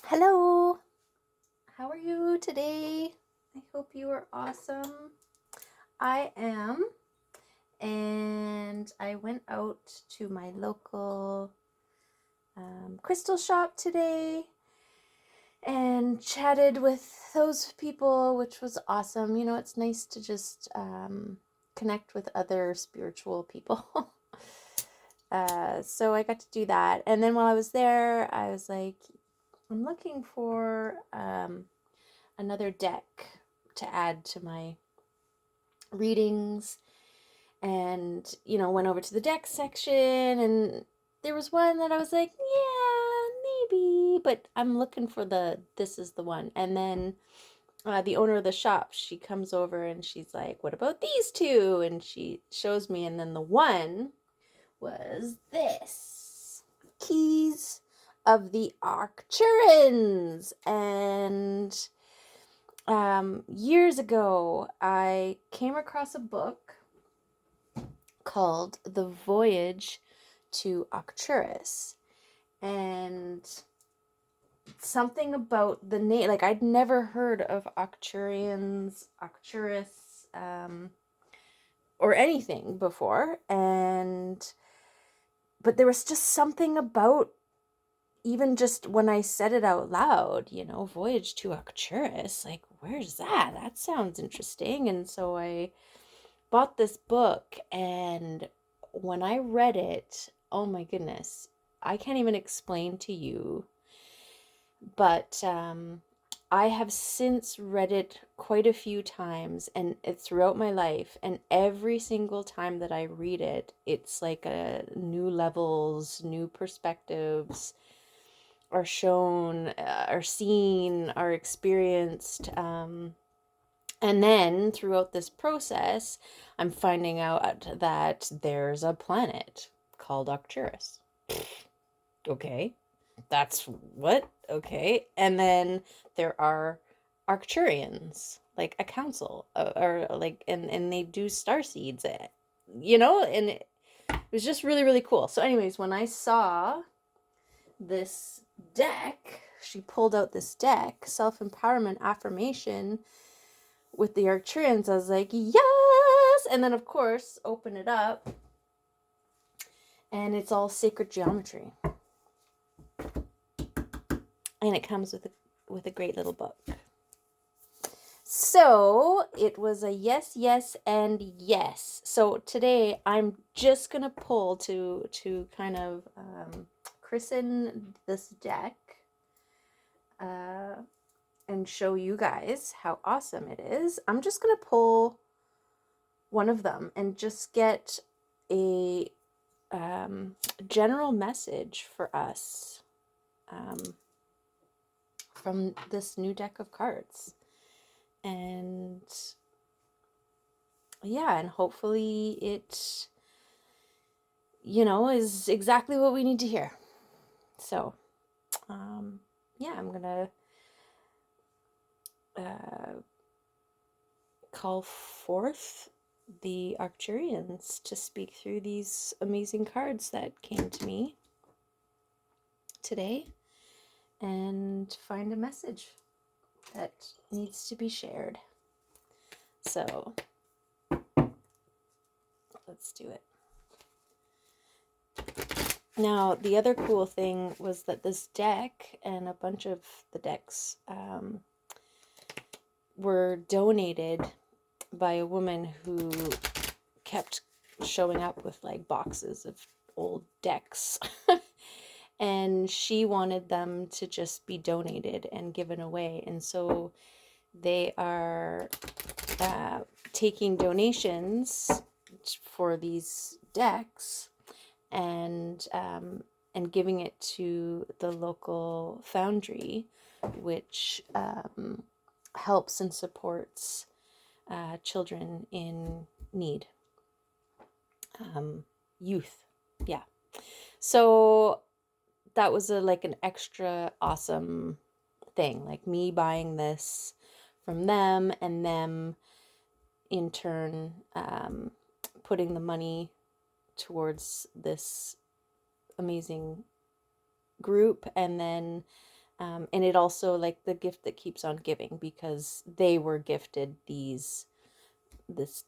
Hello, how are you today? I hope you are awesome. I am, and I went out to my local crystal shop today and chatted with those people, which was awesome. You know, it's nice to just connect with other spiritual people. So I got to do that. And then while I was there, I was like, I'm looking for another deck to add to my readings, and went over to the deck section, and there was one that I was like, yeah, maybe, but I'm looking for this is the one. And then the owner of the shop, she comes over and she's like, what about these two? And she shows me, and then the one was this: Keys of the Arcturians. And years ago, I came across a book called The Voyage to Arcturus. And something about the name, like I'd never heard of Arcturians, Arcturus, or anything before. But there was just something about, even just when I said it out loud, Voyage to Arcturus, like, where's that? That sounds interesting. And so I bought this book, and when I read it, oh my goodness, I can't even explain to you. But I have since read it quite a few times, and it's throughout my life, and every single time that I read it, it's like a new levels, new perspectives are shown, are seen, are experienced. And then throughout this process, I'm finding out that there's a planet called Arcturus. Okay, that's what? Okay. And then there are Arcturians, like a council, or like, and they do star seeds, and it was just really, really cool. So anyways, when I saw this deck, she pulled out this deck, self-empowerment affirmation with the Arcturians. I was like, yes. And then of course open it up, and it's all sacred geometry, and it comes with a great little book. So it was a yes, yes, and yes. So today I'm just gonna pull to kind of christen this deck, and show you guys how awesome it is. I'm just gonna pull one of them and just get a general message for us from this new deck of cards. And yeah, and hopefully it, is exactly what we need to hear. So, yeah, I'm gonna call forth the Arcturians to speak through these amazing cards that came to me today, and find a message that needs to be shared. So let's do it. Now, the other cool thing was that this deck and a bunch of the decks were donated by a woman who kept showing up with like boxes of old decks. And she wanted them to just be donated and given away. And so they are taking donations for these decks, and giving it to the local foundry, which helps and supports children in need, youth. Yeah. So that was like an extra awesome thing, like me buying this from them, and them in turn putting the money towards this amazing group, and then And it also, like, the gift that keeps on giving, because they were gifted this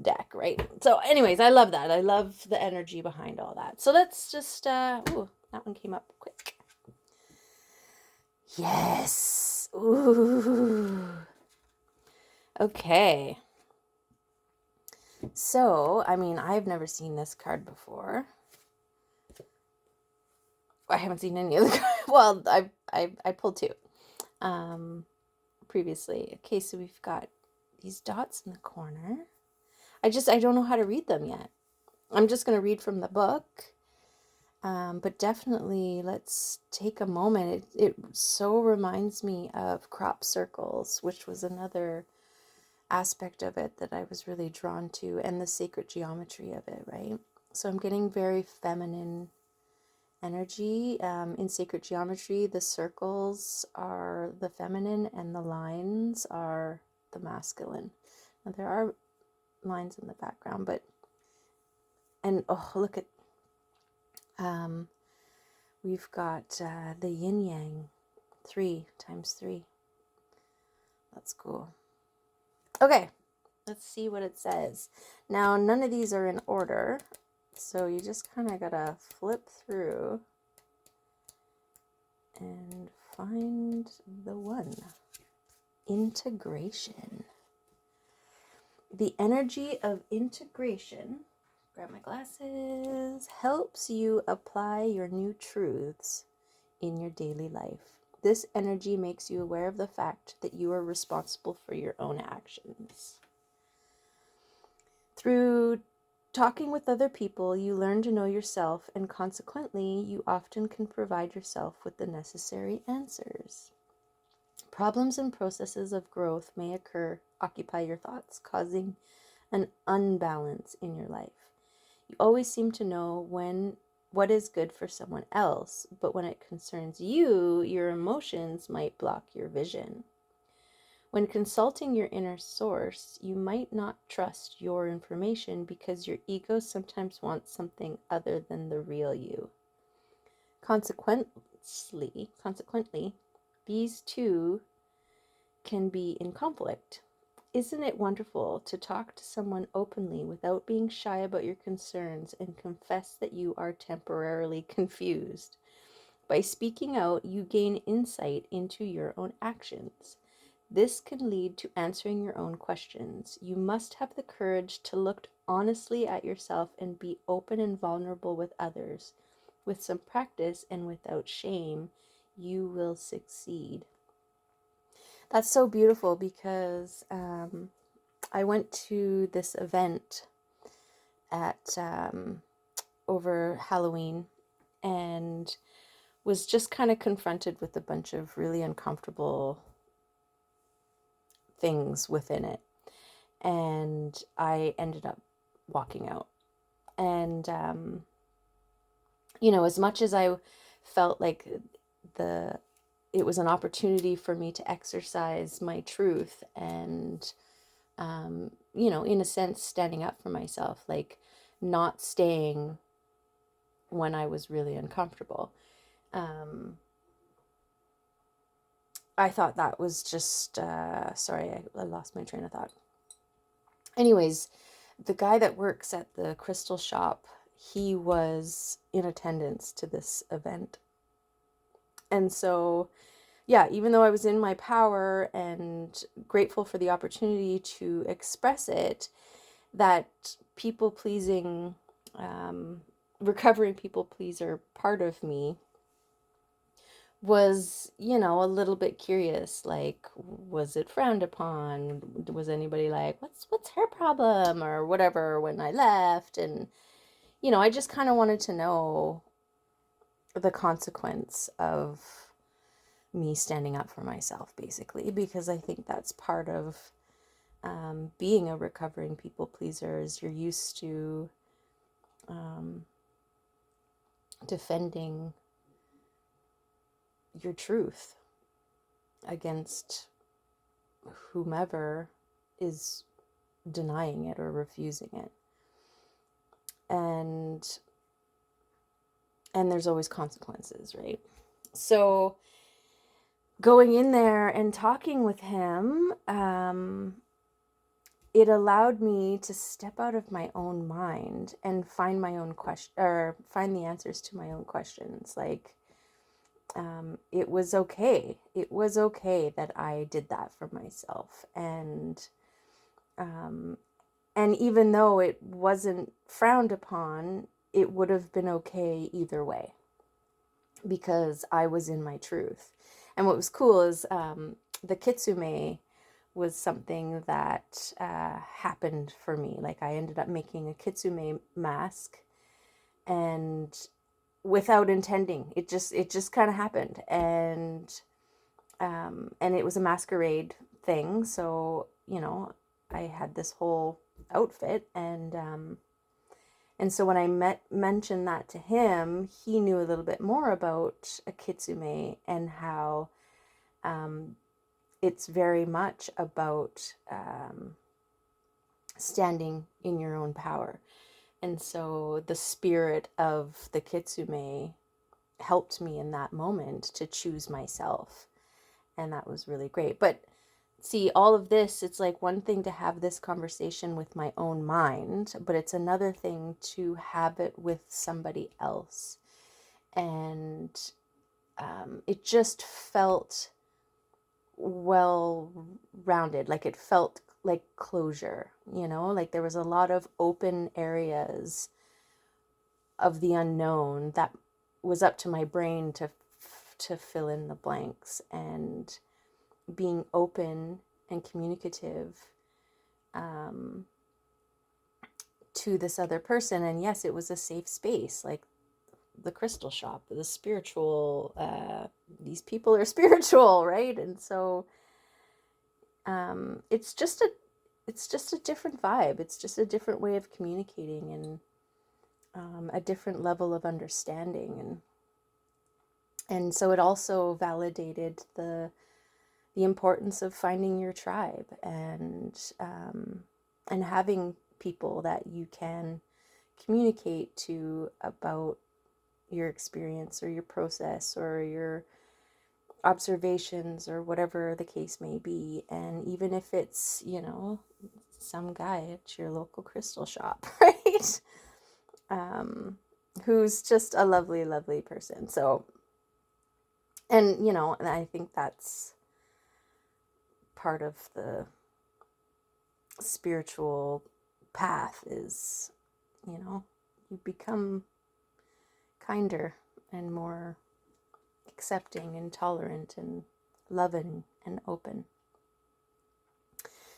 deck, right? So anyways, I love that. I love the energy behind all that. So let's just ooh, that one came up quick. Yes. Ooh. Okay. So, I mean, I've never seen this card before. I haven't seen any of the cards. Well, I pulled two previously. Okay, so we've got these dots in the corner. I don't know how to read them yet. I'm just going to read from the book. But definitely let's take a moment. It so reminds me of crop circles, which was another aspect of it that I was really drawn to, and the sacred geometry of it, right? So I'm getting very feminine energy. In sacred geometry, the circles are the feminine and the lines are the masculine. Now there are lines in the background, and oh, look at, we've got the yin yang, 3 times 3. That's cool. Okay, let's see what it says. Now, none of these are in order, so you just kind of gotta flip through and find the one. Integration. The energy of integration, grab my glasses, helps you apply your new truths in your daily life. This energy makes you aware of the fact that you are responsible for your own actions. Through talking with other people, you learn to know yourself, and consequently, you often can provide yourself with the necessary answers. Problems and processes of growth may occupy your thoughts, causing an unbalance in your life. You always seem to know what is good for someone else, but when it concerns you, your emotions might block your vision. When consulting your inner source, you might not trust your information because your ego sometimes wants something other than the real you. Consequently, these two can be in conflict. Isn't it wonderful to talk to someone openly without being shy about your concerns and confess that you are temporarily confused? By speaking out, you gain insight into your own actions. This can lead to answering your own questions. You must have the courage to look honestly at yourself and be open and vulnerable with others. With some practice and without shame, you will succeed. That's so beautiful, because I went to this event at over Halloween and was just kind of confronted with a bunch of really uncomfortable things within it. And I ended up walking out. And, as much as I felt like it was an opportunity for me to exercise my truth and, in a sense, standing up for myself, like not staying when I was really uncomfortable. I thought that was just, sorry, I lost my train of thought. Anyways, the guy that works at the crystal shop, he was in attendance to this event. And so, yeah, even though I was in my power and grateful for the opportunity to express it, that people-pleasing, recovering people-pleaser part of me was, a little bit curious, like, was it frowned upon? Was anybody like, what's her problem or whatever when I left? And, I just kind of wanted to know the consequence of me standing up for myself, basically, because I think that's part of being a recovering people pleaser, is you're used to defending your truth against whomever is denying it or refusing it. And there's always consequences, right? So going in there and talking with him, it allowed me to step out of my own mind and find my own question, or find the answers to my own questions. Like, it was okay. It was okay that I did that for myself. And even though it wasn't frowned upon, it would have been okay either way, because I was in my truth. And what was cool is the kitsune was something that happened for me. Like, I ended up making a kitsune mask, and without intending, it just kind of happened. And it was a masquerade thing. So, I had this whole outfit, and so when I mentioned that to him, he knew a little bit more about a kitsune and how it's very much about standing in your own power. And so the spirit of the kitsune helped me in that moment to choose myself. And that was really great. But see, all of this, it's like one thing to have this conversation with my own mind, but it's another thing to have it with somebody else. And it just felt well-rounded. Like, it felt like closure, like there was a lot of open areas of the unknown that was up to my brain to fill in the blanks. And being open and communicative to this other person. And yes, it was a safe space, like the crystal shop, the spiritual, these people are spiritual, right? And so it's just a different vibe. It's just a different way of communicating, and a different level of understanding. And so it also validated the importance of finding your tribe, and having people that you can communicate to about your experience or your process or your observations or whatever the case may be. And even if it's, some guy at your local crystal shop, right? Who's just a lovely, lovely person. So, and I think that's part of the spiritual path is, you become kinder and more accepting and tolerant and loving and open.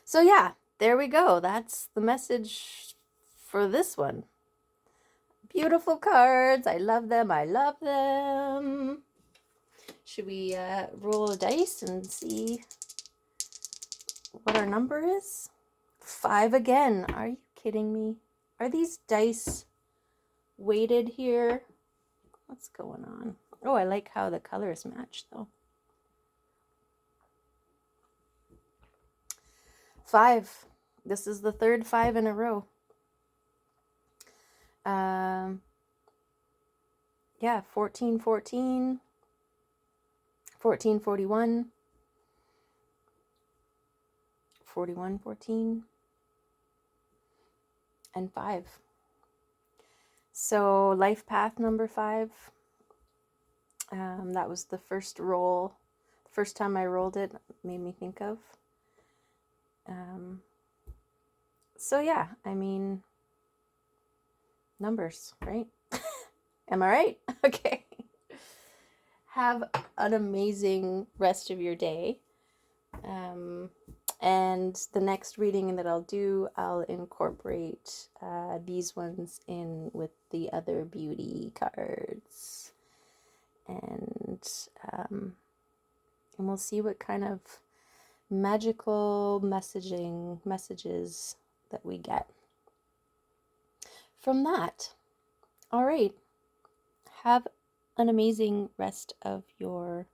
So yeah, there we go. That's the message for this one. Beautiful cards. I love them. I love them. Should we roll a dice and see what our number is? 5 again. Are you kidding me? Are these dice weighted here? What's going on? Oh, I like how the colors match though. 5. This is the third 5 in a row. Yeah, 14, 14, 14, 41, 41, 14, and 5. So life path number 5. That was the first roll. The first time I rolled it made me think of. So yeah, I mean, numbers, right? Am I right? Okay. Have an amazing rest of your day. And the next reading that I'll do, I'll incorporate these ones in with the other beauty cards. And we'll see what kind of magical messages that we get from that. All right. Have an amazing rest of your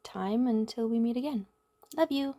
time until we meet again. Love you.